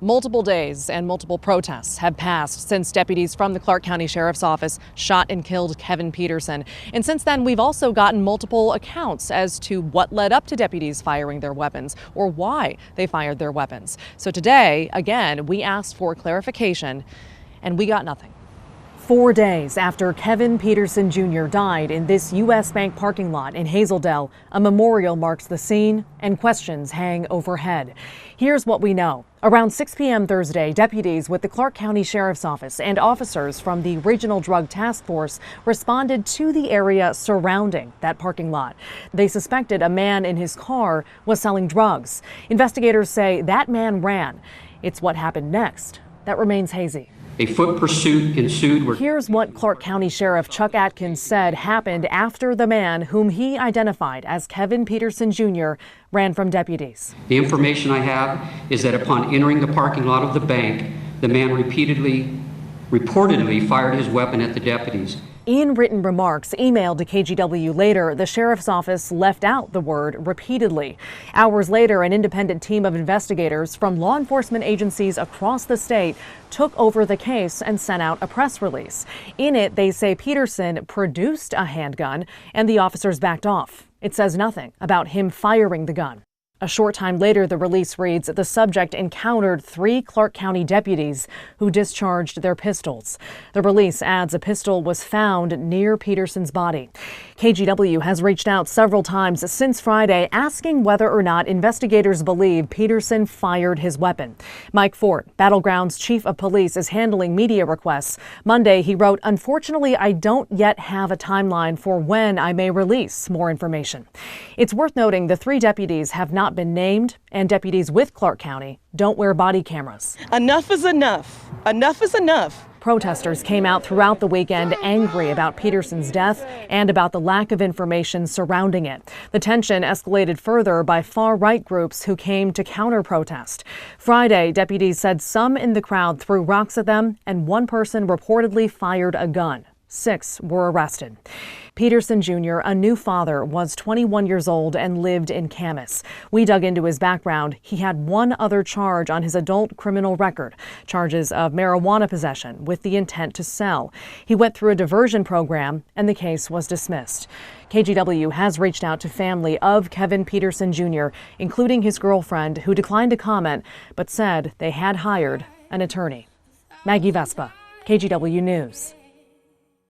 Multiple days and multiple protests have passed since deputies from the Clark County Sheriff's Office shot and killed Kevin Peterson. And since then, we've also gotten multiple accounts as to what led up to deputies firing their weapons or why they fired their weapons. So today, again, we asked for clarification and we got nothing. 4 days after Kevin Peterson Jr. died in this U.S. Bank parking lot in Hazel Dell, a memorial marks the scene and questions hang overhead. Here's what we know. Around 6 p.m. Thursday, deputies with the Clark County Sheriff's Office and officers from the Regional Drug Task Force responded to the area surrounding that parking lot. They suspected a man in his car was selling drugs. Investigators say that man ran. It's what happened next that remains hazy. A foot pursuit ensued. Here's what Clark County Sheriff Chuck Atkins said happened after the man, whom he identified as Kevin Peterson Jr., ran from deputies. The information I have is that upon entering the parking lot of the bank, the man reportedly fired his weapon at the deputies. In written remarks emailed to KGW later, the sheriff's office left out the word repeatedly. Hours later, an independent team of investigators from law enforcement agencies across the state took over the case and sent out a press release. In it, they say Peterson produced a handgun and the officers backed off. It says nothing about him firing the gun. A short time later, the release reads the subject encountered 3 Clark County deputies who discharged their pistols. The release adds a pistol was found near Peterson's body. KGW has reached out several times since Friday asking whether or not investigators believe Peterson fired his weapon. Mike Fort, Battleground's chief of police, is handling media requests. Monday, he wrote, "Unfortunately, I don't yet have a timeline for when I may release more information." It's worth noting the 3 deputies have not been named, and deputies with Clark County don't wear body cameras. Enough is enough. Enough is enough. Protesters came out throughout the weekend angry about Peterson's death and about the lack of information surrounding it. The tension escalated further by far-right groups who came to counter-protest. Friday, deputies said some in the crowd threw rocks at them, and one person reportedly fired a gun. 6 were arrested. Peterson Jr., a new father, was 21 years old and lived in Camas. We dug into his background. He had one other charge on his adult criminal record, charges of marijuana possession with the intent to sell. He went through a diversion program and the case was dismissed. KGW has reached out to family of Kevin Peterson Jr., including his girlfriend, who declined to comment but said they had hired an attorney. Maggie Vespa, KGW News.